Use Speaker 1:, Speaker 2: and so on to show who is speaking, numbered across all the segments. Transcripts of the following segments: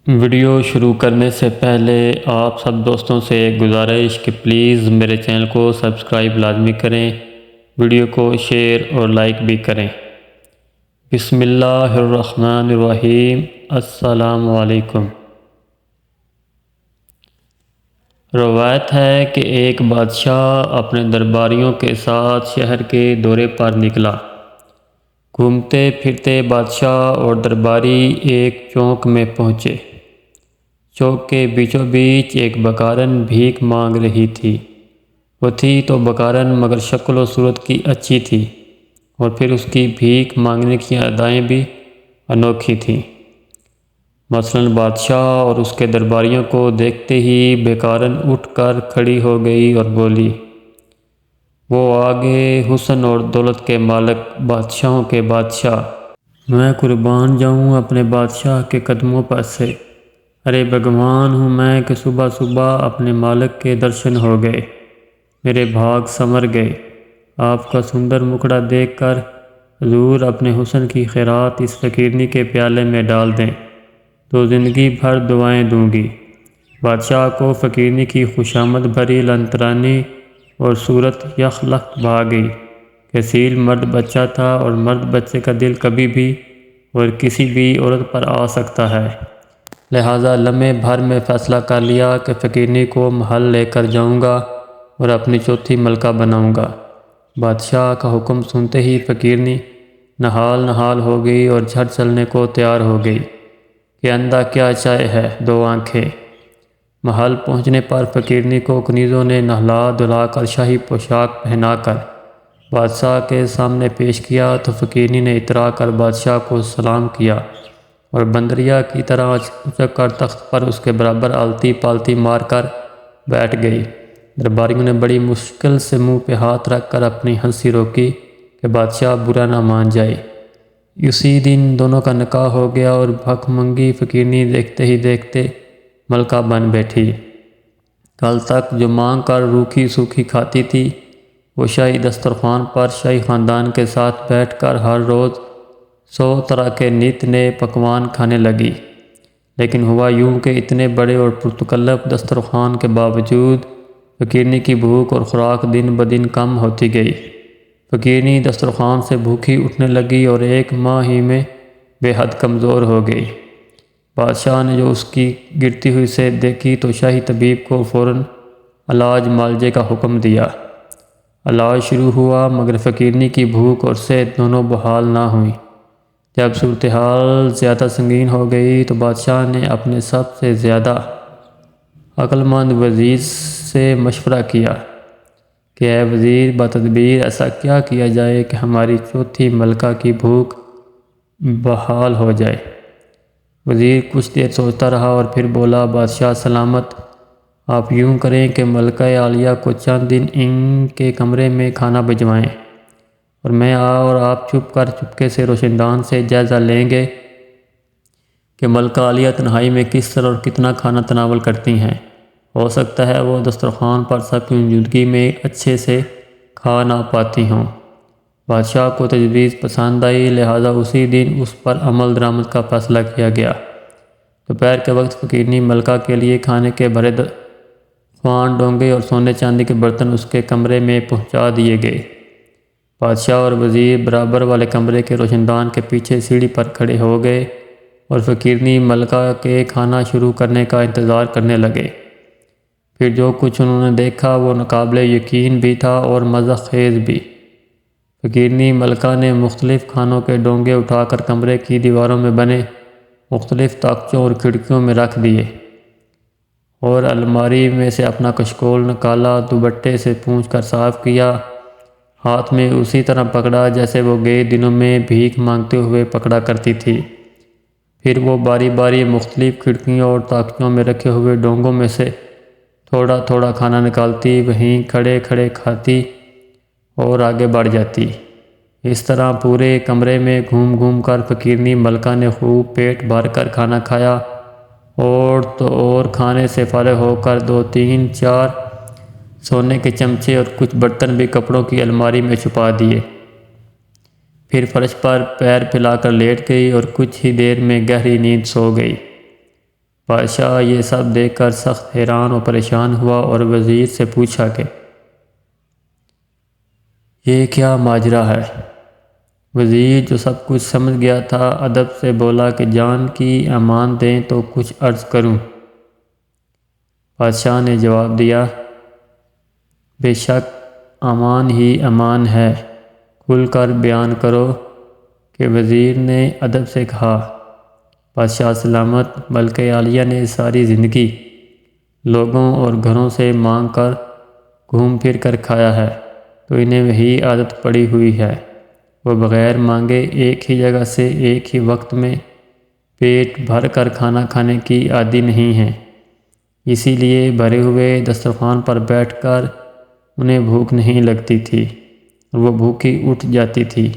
Speaker 1: Video شروع کرنے سے پہلے آپ سب دوستوں سے ایک گزارش کہ پلیز میرے چینل کو سبسکرائب لازمی کریں، ویڈیو کو شیئر اور لائک بھی کریں۔ بسم اللہ الرحمن الرحیم۔ السلام علیکم۔ روایت ہے کہ ایک بادشاہ اپنے درباریوں کے ساتھ شہر کے دورے پر نکلا۔ گھومتے پھرتے بادشاہ اور درباری ایک چوک میں پہنچے۔ چوک کے بیچوں بیچ ایک بکارن بھیک مانگ رہی تھی۔ وہ تھی تو بکارن مگر شکل و صورت کی اچھی تھی، اور پھر اس کی بھیک مانگنے کی ادائیں بھی انوکھی تھیں۔ مثلاً بادشاہ اور اس کے درباریوں کو دیکھتے ہی بکارن اٹھ کر کھڑی ہو گئی اور بولی، وہ آگے حسن اور دولت کے مالک، بادشاہوں کے بادشاہ، میں قربان جاؤں اپنے بادشاہ کے قدموں پر سے۔ ارے بھگوان ہوں میں کہ صبح صبح اپنے مالک کے درشن ہو گئے، میرے بھاگ سنور گئے۔ آپ کا سندر مکھڑا دیکھ کر حضور اپنے حسن کی خیرات اس فقیرنی کے پیالے میں ڈال دیں تو زندگی بھر دعائیں دوں گی۔ بادشاہ کو فقیرنی کی خوشامد بھری لنترانی اور صورت یک لخت بھا گئی۔ کثیر مرد بچہ تھا، اور مرد بچے کا دل کبھی بھی اور کسی بھی عورت پر آ سکتا ہے، لہٰذا لمحے بھر میں فیصلہ کر لیا کہ فقیرنی کو محل لے کر جاؤں گا اور اپنی چوتھی ملکہ بناؤں گا۔ بادشاہ کا حکم سنتے ہی فقیرنی نہال ہو گئی اور جھٹ چلنے کو تیار ہو گئی کہ اندھا کیا چاہے ہے دو آنکھیں۔ محل پہنچنے پر فقیرنی کو کنیزوں نے نہلا دھلا کر شاہی پوشاک پہنا کر بادشاہ کے سامنے پیش کیا تو فقیرنی نے اترا کر بادشاہ کو سلام کیا اور بندریہ کی طرح اچک کر تخت پر اس کے برابر آلتی پالتی مار کر بیٹھ گئی۔ درباریوں نے بڑی مشکل سے منہ پہ ہاتھ رکھ کر اپنی ہنسی روکی کہ بادشاہ برا نہ مان جائے۔ اسی دن دونوں کا نکاح ہو گیا اور بھک منگی فقیرنی دیکھتے ہی دیکھتے ملکہ بن بیٹھی۔ کل تک جو مانگ کر روکھی سوکھی کھاتی تھی، وہ شاہی دسترخوان پر شاہی خاندان کے ساتھ بیٹھ کر ہر روز 100 طرح کے نت نئے پکوان کھانے لگی۔ لیکن ہوا یوں کہ اتنے بڑے اور پرتکلف دسترخوان کے باوجود فقیرنی کی بھوک اور خوراک دن بدن کم ہوتی گئی۔ فقیرنی دسترخوان سے بھوکی اٹھنے لگی اور 1 ماہ ہی میں بے حد کمزور ہو گئی۔ بادشاہ نے جو اس کی گرتی ہوئی صحت دیکھی تو شاہی طبیب کو فوراً علاج معالجے کا حکم دیا۔ علاج شروع ہوا مگر فقیرنی کی بھوک اور صحت دونوں بحال نہ ہوئیں۔ جب صورتحال زیادہ سنگین ہو گئی تو بادشاہ نے اپنے سب سے زیادہ عقل مند وزیر سے مشورہ کیا کہ اے وزیر، بتدبیر ایسا کیا کیا جائے کہ ہماری چوتھی ملکہ کی بھوک بحال ہو جائے۔ وزیر کچھ دیر سوچتا رہا اور پھر بولا، بادشاہ سلامت، آپ یوں کریں کہ ملکہ عالیہ کو چند دن ان کے کمرے میں کھانا بھجوائیں، اور میں اور آپ چپکے سے روشن دان سے جائزہ لیں گے کہ ملکہ عالیہ تنہائی میں کس طرح اور کتنا کھانا تناول کرتی ہیں۔ ہو سکتا ہے وہ دسترخوان پر سب کی موجودگی میں اچھے سے کھا نہ پاتی ہوں۔ بادشاہ کو تجویز پسند آئی، لہٰذا اسی دن اس پر عمل درآمد کا فیصلہ کیا گیا۔ دوپہر کے وقت فقیرنی ملکہ کے لیے کھانے کے بھرے خوان ڈونگے اور سونے چاندی کے برتن اس کے کمرے میں پہنچا دیے گئے۔ بادشاہ اور وزیر برابر والے کمرے کے روشن دان کے پیچھے سیڑھی پر کھڑے ہو گئے اور فقیرنی ملکہ کے کھانا شروع کرنے کا انتظار کرنے لگے۔ پھر جو کچھ انہوں نے دیکھا وہ ناقابل یقین بھی تھا اور مزہ خیز بھی۔ فقیرنی ملکہ نے مختلف کھانوں کے ڈونگے اٹھا کر کمرے کی دیواروں میں بنے مختلف طاقچوں اور کھڑکیوں میں رکھ دیے، اور الماری میں سے اپنا کشکول نکالا، دوپٹے سے پونچھ کر صاف کیا، ہاتھ میں اسی طرح پکڑا جیسے وہ گئے دنوں میں بھیک مانگتے ہوئے پکڑا کرتی تھی۔ پھر وہ باری باری مختلف کھڑکیوں اور طاقچوں میں رکھے ہوئے ڈونگوں میں سے تھوڑا تھوڑا کھانا نکالتی، وہیں کھڑے کھڑے کھاتی اور آگے بڑھ جاتی۔ اس طرح پورے کمرے میں گھوم گھوم کر فقیرنی ملکہ نے خوب پیٹ بھر کر کھانا کھایا، اور تو اور کھانے سے فارغ ہو کر 2 3 4 سونے کے چمچے اور کچھ برتن بھی کپڑوں کی الماری میں چھپا دیے۔ پھر فرش پر پیر پھیلا کر لیٹ گئی اور کچھ ہی دیر میں گہری نیند سو گئی۔ بادشاہ یہ سب دیکھ کر سخت حیران و پریشان ہوا اور وزیر سے پوچھا کہ یہ کیا ماجرا ہے؟ وزیر جو سب کچھ سمجھ گیا تھا ادب سے بولا کہ جان کی امان دیں تو کچھ عرض کروں۔ بادشاہ نے جواب دیا بے شک امان ہی امان ہے، کھل کر بیان کرو۔ کہ وزیر نے ادب سے کہا بادشاہ سلامت، بلکہ عالیہ نے ساری زندگی لوگوں اور گھروں سے مانگ کر گھوم پھر کر کھایا ہے، تو انہیں وہی عادت پڑی ہوئی ہے۔ وہ بغیر مانگے ایک ہی جگہ سے ایک ہی وقت میں پیٹ بھر کر کھانا کھانے کی عادی نہیں ہیں، اسی لیے بھرے ہوئے دسترخوان پر بیٹھ کر انہیں بھوک نہیں لگتی تھی اور وہ بھوکی اٹھ جاتی تھی۔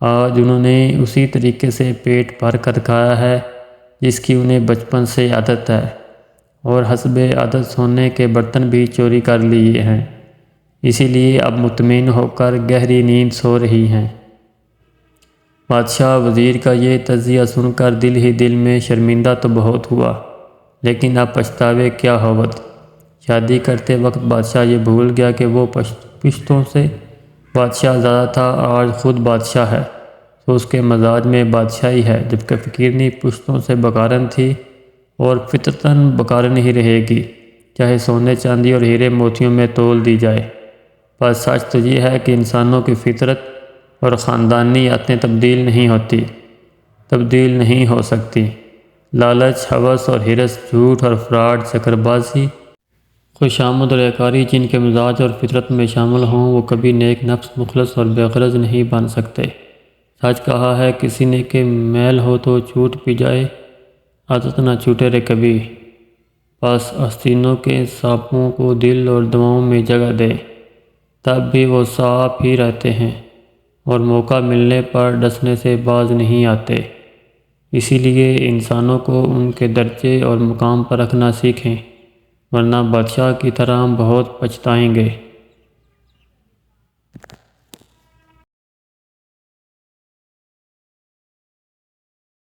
Speaker 1: آج انہوں نے اسی طریقے سے پیٹ بھر کر کھایا ہے جس کی انہیں بچپن سے عادت ہے، اور حسب عادت سونے کے برتن بھی چوری کر لیے ہیں، اسی لیے اب مطمئن ہو کر گہری نیند سو رہی ہیں۔ بادشاہ وزیر کا یہ تجزیہ سن کر دل ہی دل میں شرمندہ تو بہت ہوا، لیکن اب پچھتاوے کیا ہوت۔ شادی کرتے وقت بادشاہ یہ بھول گیا کہ وہ پشتوں سے بادشاہ زیادہ تھا، آج خود بادشاہ ہے تو اس کے مزاج میں بادشاہی ہے، جبکہ فقیرنی پشتوں سے بکارن تھی اور فطرتاً بکارن ہی رہے گی، چاہے سونے چاندی اور ہیرے موتیوں میں تول دی جائے۔ پر سچ تو یہ ہے کہ انسانوں کی فطرت اور خاندانی عادتیں تبدیل نہیں ہوتی، تبدیل نہیں ہو سکتی۔ لالچ، ہوس اور ہرس، جھوٹ اور فراڈ، چکر بازی، خوشامد اور ریاکاری جن کے مزاج اور فطرت میں شامل ہوں وہ کبھی نیک نفس، مخلص اور بے غرض نہیں بن سکتے۔ سچ کہا ہے کسی نے کہ میل ہو تو چھوٹ بھی جائے، عادت نہ چھوٹے رے کبھی۔ بس آستینوں کے سانپوں کو دل اور دعاؤں میں جگہ دے، تب بھی وہ صاف ہی رہتے ہیں اور موقع ملنے پر ڈسنے سے باز نہیں آتے۔ اسی لیے انسانوں کو ان کے درجے اور مقام پر رکھنا سیکھیں، ورنہ بادشاہ کی طرح ہم بہت پچھتائیں گے۔